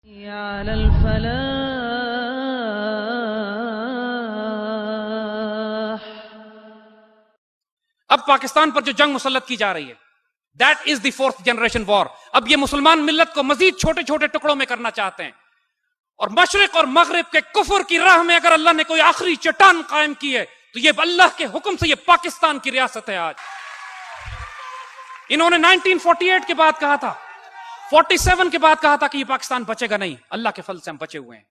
على الفلاح. اب پاکستان پر جو جنگ مسلط کی جا رہی ہے that is the fourth generation war. اب یہ مسلمان ملت کو مزید چھوٹے چھوٹے ٹکڑوں میں کرنا چاہتے ہیں, اور مشرق اور مغرب کے کفر کی راہ میں اگر اللہ نے کوئی آخری چٹان قائم کی ہے تو یہ اللہ کے حکم سے یہ پاکستان کی ریاست ہے. آج انہوں نے 1948 کے بعد کہا تھا, 47 کے بعد کہا تھا کہ یہ پاکستان بچے گا نہیں. اللہ کے فضل سے ہم بچے ہوئے ہیں.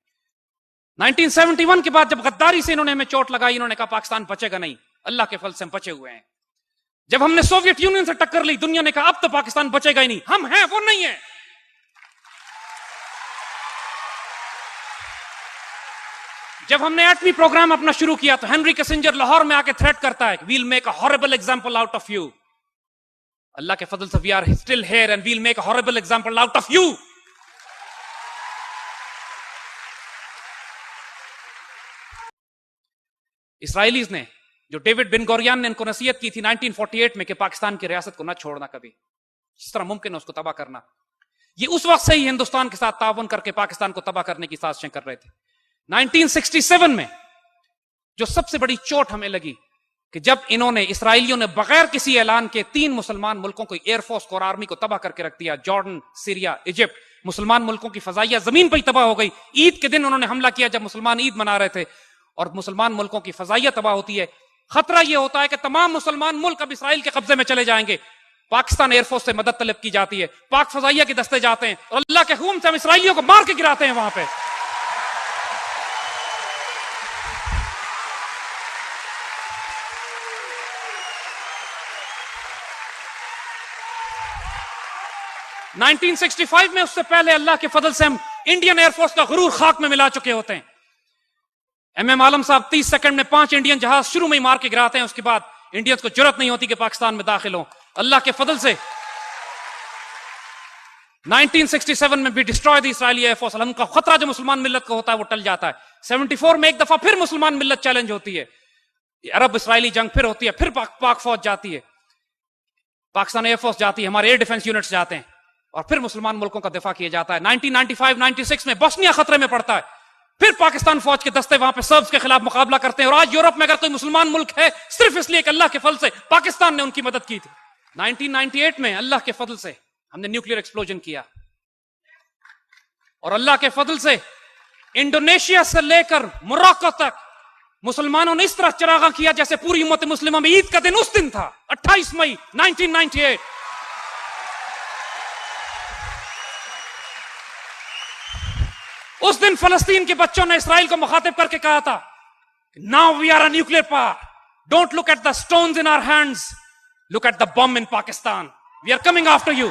1971 کے بعد جب غداری سے انہوں نے ہمیں چوٹ لگائی, انہوں نے کہا پاکستان بچے گا نہیں. اللہ کے فضل سے ہم بچے ہوئے ہیں. جب ہم نے سوویت یونین سے ٹکر لی, دنیا نے کہا اب تو پاکستان بچے گا ہی نہیں. ہم ہیں, وہ نہیں ہیں. جب ہم نے ایٹمی پروگرام اپنا شروع کیا تو ہنری کسنجر لاہور میں آ کے تھریٹ کرتا ہے, we'll make a horrible example out of you. اللہ کے فضل سے we are still here and we'll make a horrible example out of you. Israelis نے, جو ڈیوڈ بن گوریان نے ان کو نصیحت کی تھی 1948 میں کہ پاکستان کی ریاست کو نہ چھوڑنا کبھی, جس طرح ممکن ہے اس کو تباہ کرنا, یہ اس وقت سے ہی ہندوستان کے ساتھ تعاون کر کے پاکستان کو تباہ کرنے کی سازشیں کر رہے تھے. 1967 میں جو سب سے بڑی چوٹ ہمیں لگی کہ جب انہوں نے, اسرائیلیوں نے بغیر کسی اعلان کے 3 مسلمان ملکوں کو, ایئر فورس کو اور آرمی کو تباہ کر کے رکھ دیا. Jordan, Syria, Egypt. مسلمان ملکوں کی فضائیہ زمین پہ ہی تباہ ہو گئی. عید کے دن انہوں نے حملہ کیا جب مسلمان عید منا رہے تھے, اور مسلمان ملکوں کی فضائیہ تباہ ہوتی ہے. خطرہ یہ ہوتا ہے کہ تمام مسلمان ملک اب اسرائیل کے قبضے میں چلے جائیں گے. پاکستان ایئر فورس سے مدد طلب کی جاتی ہے, پاک فضائیہ کے دستے جاتے ہیں, اور اللہ کے حکم سے ہم اسرائیلیوں کو مار کے گراتے ہیں وہاں پہ. نائنٹین 1965 میں, اس سے پہلے اللہ کے فضل سے ہم انڈین ایئر فورس کا غرور خاک میں ملا چکے ہوتے ہیں. ایم عالم صاحب 30 سیکنڈ میں 5 انڈین جہاز شروع میں ہی مار کے گراتے ہیں, اس کے بعد انڈینز کو جرت نہیں ہوتی کہ پاکستان میں داخل ہوں. اللہ کے فضل سے 1967 میں بھی ڈسٹرائے دی اسرائیلی ایئر فورس. ہم کا خطرہ جو مسلمان ملت کو ہوتا ہے وہ ٹل جاتا ہے. 74 میں ایک دفعہ پھر مسلمان ملت چیلنج ہوتی ہے, عرب اسرائیلی جنگ پھر ہوتی ہے, پھر پاک فوج جاتی ہے, پاکستان ایئر فورس جاتی ہے, ہمارے ایئر ڈیفنس یونٹس جاتے ہیں, اور پھر مسلمان ملکوں کا دفاع کیا جاتا ہے. 1995-96 میں بوسنیا خطرے میں پڑتا ہے, پھر پاکستان فوج کے دستے وہاں پہ سربز کے خلاف مقابلہ کرتے ہیں. اور آج یورپ میں اگر کوئی مسلمان ملک ہے صرف اس لیے کہ اللہ کے فضل سے پاکستان نے ان کی مدد کی تھی. 1998 میں اللہ کے فضل سے ہم نے نیوکلیئر ایکسپلوژن کیا, اور اللہ کے فضل سے انڈونیشیا سے لے کر موراکو تک مسلمانوں نے اس طرح چراغاں کیا جیسے پوری امت مسلمہ میں عید کا دن اس دن تھا, 28 مئی 1998. اس دن فلسطین کے بچوں نے اسرائیل کو مخاطب کر کے کہا تھا, now we are a nuclear power, don't look at the stones in our hands, look at the bomb in Pakistan, we are coming after you.